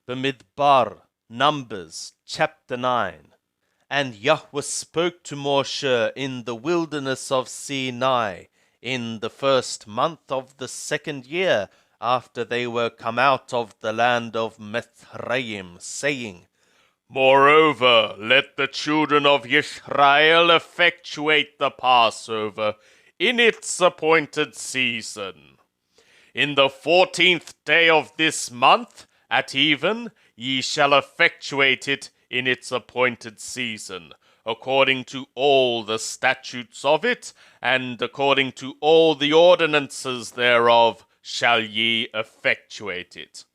Bamidbar, Numbers, chapter 9. And Yahweh spoke to Moshe in the wilderness of Sinai, in the first month of the second year after they were come out of the land of Mithraim, saying, Moreover, let the children of Israel effectuate the Passover in its appointed season. In the 14th day of this month, at even, ye shall effectuate it in its appointed season, according to all the statutes of it, and according to all the ordinances thereof shall ye effectuate it.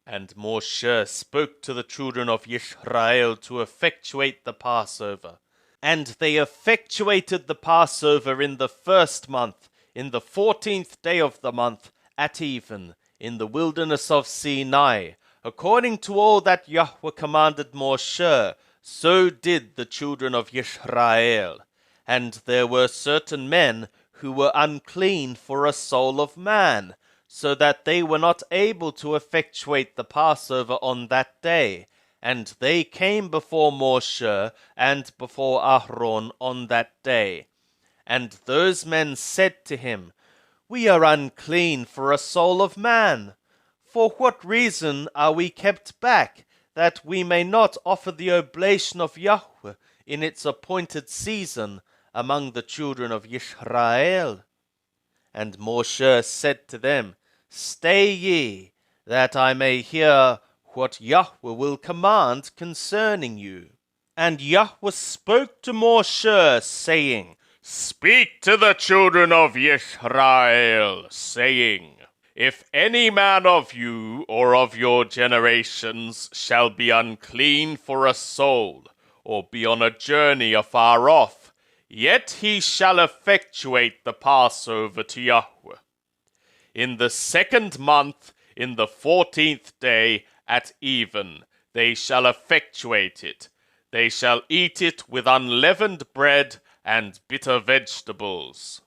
And Moshe spoke to the children of Israel to effectuate the Passover. And they effectuated the Passover in the first month, in the 14th day of the month, at even, in the wilderness of Sinai, according to all that Yahweh commanded Moshe, so did the children of Israel. And there were certain men who were unclean for a soul of man, so that they were not able to effectuate the Passover on that day. And they came before Moshe and before Aaron on that day. And those men said to him, We are unclean for a soul of man. For what reason are we kept back, that we may not offer the oblation of Yahweh in its appointed season among the children of Israel? And Moshe said to them, Stay ye, that I may hear what Yahweh will command concerning you. And Yahweh spoke to Moshe, saying, Speak to the children of Israel, saying, If any man of you or of your generations shall be unclean for a soul, or be on a journey afar off, yet he shall effectuate the Passover to Yahweh. In the second month, in the 14th day, at even, they shall effectuate it. They shall eat it with unleavened bread and bitter vegetables.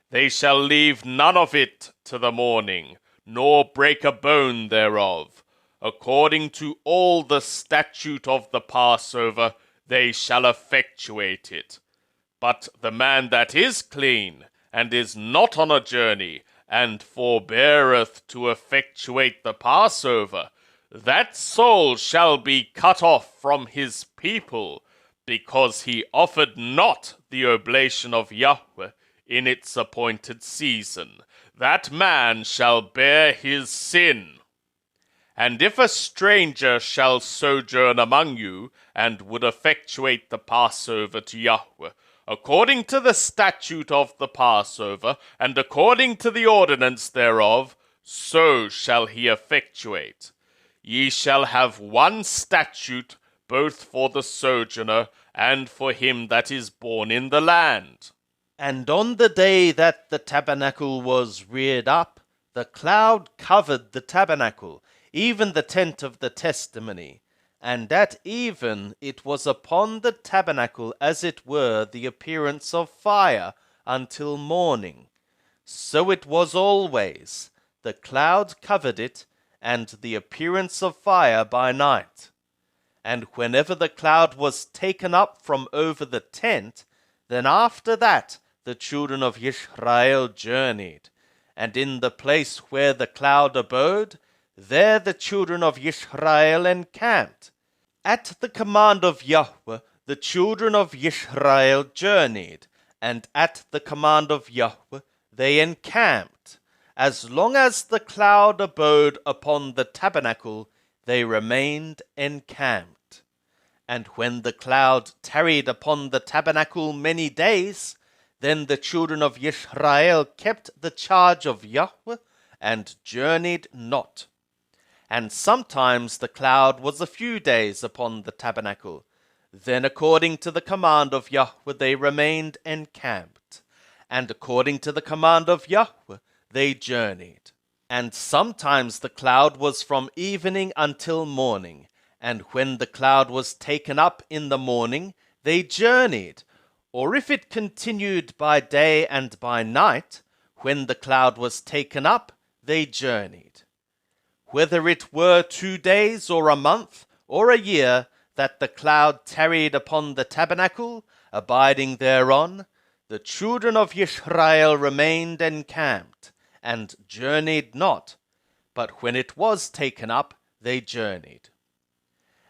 They shall leave none of it to the morning, nor break a bone thereof. According to all the statute of the Passover, they shall effectuate it. But the man that is clean, and is not on a journey, and forbeareth to effectuate the Passover, that soul shall be cut off from his people, because he offered not the oblation of Yahweh in its appointed season. That man shall bear his sin. And if a stranger shall sojourn among you, and would effectuate the Passover to Yahweh, according to the statute of the Passover, and according to the ordinance thereof, so shall he effectuate. Ye shall have one statute, both for the sojourner, and for him that is born in the land. And on the day that the tabernacle was reared up, the cloud covered the tabernacle, even the tent of the testimony. And at even it was upon the tabernacle as it were the appearance of fire until morning. So it was always. The cloud covered it, and the appearance of fire by night. And whenever the cloud was taken up from over the tent, then after that the children of Israel journeyed. And in the place where the cloud abode, there the children of Israel encamped. At the command of Yahweh the children of Israel journeyed, and at the command of Yahweh they encamped. As long as the cloud abode upon the tabernacle, they remained encamped. And when the cloud tarried upon the tabernacle many days, then the children of Israel kept the charge of Yahweh, and journeyed not. And sometimes the cloud was a few days upon the tabernacle. Then according to the command of Yahweh they remained encamped. And according to the command of Yahweh they journeyed. And sometimes the cloud was from evening until morning. And when the cloud was taken up in the morning, they journeyed. Or if it continued by day and by night, when the cloud was taken up, they journeyed. whether it were 2 days, or a month, or a year, that the cloud tarried upon the tabernacle, abiding thereon, the children of Israel remained encamped, and journeyed not, but when it was taken up, they journeyed.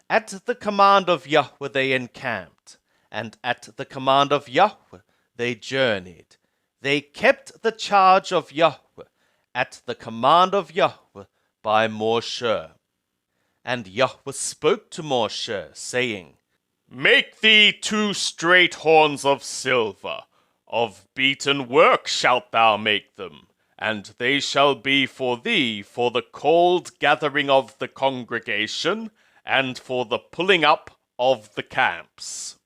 At the command of Yahweh they encamped, and at the command of Yahweh they journeyed. They kept the charge of Yahweh, at the command of Yahweh by Moshe. And Yahweh spoke to Moshe, saying, Make thee 2 straight horns of silver, of beaten work shalt thou make them, and they shall be for thee for the cold gathering of the congregation, and for the pulling up of the camps.